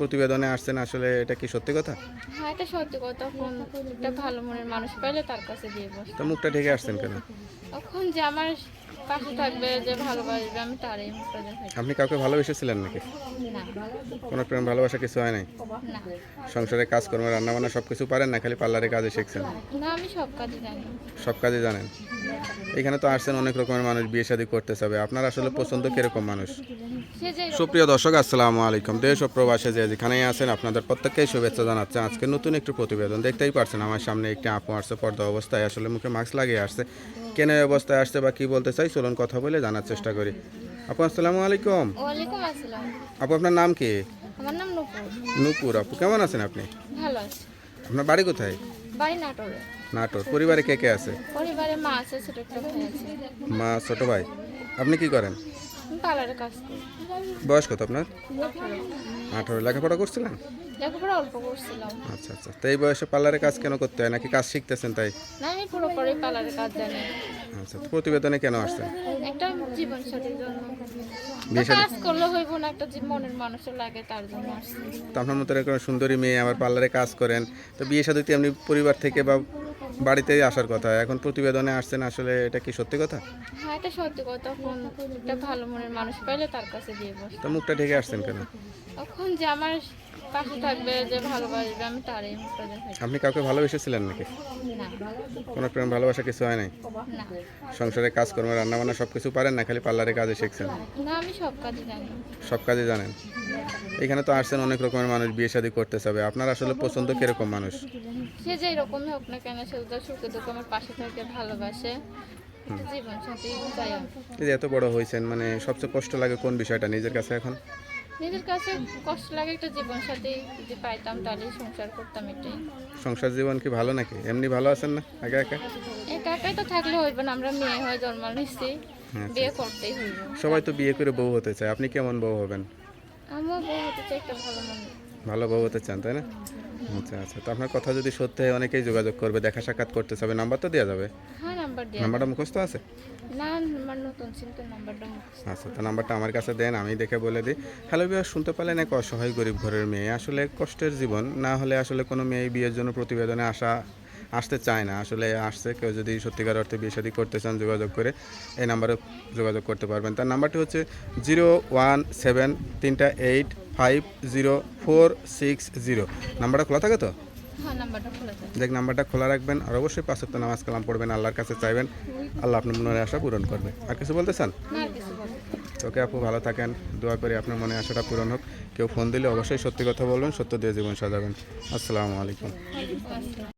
প্রতিবেদনে আসছেন, আসলে এটা কি সত্যি কথা? হ্যাঁ, এটা সত্যি কথা। তখন একটা ভালো মনের মানুষ পাইলে তার কাছে দিয়ে বসি। তো মুখটা ঢেকে আসছেন কেন? তখন যে আমার পাশে থাকবে, যে ভালোবাসবে, আমি তারই মুখটা দেখাই। আপনি কাউকে ভালোবেসেছিলেন নাকি? না, কোনো প্রেম ভালোবাসা কিছু হয় নাই? না, সংসারে কাজকর্ম রান্নাবান্না সব কিছু পারেন না, খালি পার্লারে কাজে শিখছেন? না, আমি সব কাজই জানি। সব কাজে জানেন? এখানে তো আসছেন অনেক রকমের মানুষ, বিয়ে শাদী করতে চাবে, আপনার আসলে পছন্দ কিরকম মানুষ? সে যে সুপ্রিয় দর্শক, আসসালামু আলাইকুম। দেশ ও প্রবাসে যে যেখানেই আছেন আপনাদের প্রত্যেককেই শুভেচ্ছা জানাচ্ছে। আজকে নতুন একটি প্রতিবেদন দেখতেই পারছেন, আমার সামনে একটি আপু আসছে পর্দা অবস্থায়, আসলে মুখে মাস্ক লাগিয়ে আসছে। কেন এই অবস্থায় আসছে বা কি বলতে চাই চলুন কথা বলে জানার চেষ্টা করি। আপু আসসালামু আলাইকুম। ওয়ালাইকুম আসসালাম। আপু আপনার নাম কি? আমার নাম নূপুর। নূপুর। আপু কেমন আছেন আপনি? ভালো আছে। আপনার বাড়ি কোথায়? বাড়ি নাটোরে। নাটোর। পরিবারে কে কে আছে? পরিবারে মা আছে, ছোট একটা ভাই আছে। মা, ছোট ভাই। আপনি কি করেন? আমি পার্লারে কাজ করি। বয়স কত আপনার? 18। 18। লেখাপড়া করছিলেন? লেখাপড়া অল্প করছিলাম। আচ্ছা আচ্ছা। তো এই বয়সে পার্লারে কাজ কেন করতে হয়, নাকি কাজ শিখতেছেন তাই? না, আমি পুরোপুরি পার্লারে কাজ জানি। আচ্ছা, তো প্রতিবেদনে কেন আসছেন? একটা জীবন সাথীর জন্য। বিয়ে তো শাদী? কাজ করলে হইব না, একটা যে মনের মানুষের লাগে, তার জন্য আসছি। তো আপনার মতো এরকম সুন্দরী মেয়ে আবার পার্লারে কাজ করেন, তো বিয়ে শাদীতে এমনি পরিবার থেকে বা বাড়িতেই আসার কথা, এখন প্রতিবেদনে আসছেন, আসলে এটা কি সত্যি কথা? হ্যাঁ, এটা সত্যি কথা। তখন একটা ভালো মনের মানুষ পাইলে তার কাছে দিয়ে বসি। তো মুখটা ঢেকে আসছেন কেন? তখন যে আমার পাশে থাকবে, যে ভালোবাসবে, আমি তারই মুখটা দেখাই। আপনি কাউকে ভালোবেসেছিলেন নাকি? না, কোনো প্রেম ভালোবাসা কিছু হয় নাই? না, সংসারে কাজকর্ম রান্নাবান্না সব কিছু পারেন না, খালি পার্লারে কাজে শিখছেন? না, আমি সব কাজই জানি। সব কাজে জানেন? এখানে তো আসছেন অনেক রকমের মানুষ, বিয়ে শাদী করতে চাবে, আপনার আসলে পছন্দ কিরকম মানুষ? সে যে এরকমই হোক না কেন, সে তো সুখে দুঃখে আমার পাশে থাকে, ভালোবাসে, একটা জীবন সাথী চাই আমি। এই যে এত বড় হয়েছেন, মানে সবচেয়ে কষ্ট লাগে কোন বিষয়টা নিজের কাছে এখন? নিজের কাছে কষ্ট লাগে, একটা জীবন সাথী যদি পাইতাম তাহলে সংসার করতাম, এটাই। সংসার জীবন কি ভালো নাকি? এমনি ভালো আছেন না একা একা? একা একাই তো থাকলে হইব না, আমরা মেয়ে হয়ে জন্ম নিচ্ছি, আচ্ছা। বিয়ে করতেই হইব। সবাই তো বিয়ে করে বউ হতে চায়, আপনি কেমন বউ হবেন? আমিও বউ হতে চাই, একটা ভালো মনে। ভালো বউ হতে চান তাই না? আচ্ছা আচ্ছা। তো আপনার কথা যদি সত্যি হয় অনেকেই যোগাযোগ করবে, দেখা সাক্ষাৎ করতে চাবে, নাম্বার তো দেওয়া যাবে? হ্যাঁ, নাম্বার দিয়ে নাম্বারটা মুখস্থ আছে? না, আমার নতুন সিম তো, নাম্বারটা মুখস্থ। আচ্ছা, তো নাম্বারটা আমার কাছে দেন, আমি দেখে বলে দিই। হ্যালো ভিউয়ার, শুনতে পেলেন এক অসহায় গরিব ঘরের মেয়ে, আসলে কষ্টের জীবন, না হলে আসলে কোনো মেয়ে বিয়ের জন্য প্রতিবেদনে আসতে চায় না, আসলে আসছে। কেউ যদি সত্যিকার অর্থে বিয়ে শাদী করতে চান যোগাযোগ করে এই নাম্বারে যোগাযোগ করতে পারবেন। তার নাম্বারটি হচ্ছে 017 385 04660। নাম্বারটা খোলা থাকে তো? হ্যাঁ, নাম্বারটা খোলা থাকে। দেখ, নাম্বারটা খোলা রাখবেন, আর অবশ্যই 5 ওয়াক্ত নামাজ কালাম পড়বেন, আল্লাহর কাছে চাইবেন, আল্লাহ আপনার মনের আশা পূরণ করবে। আর কিছু বলতে চান? না, আর কিছু বলবো না। ওকে আপু, ভালো থাকেন, দোয়া করি আপনার মনে আশাটা পূরণ হোক। কেউ ফোন দিলে অবশ্যই সত্যি কথা বলবেন, সত্য দিয়ে জীবন সাজাবেন। আসসালামু আলাইকুম। ওয়ালাইকুম আসসালাম।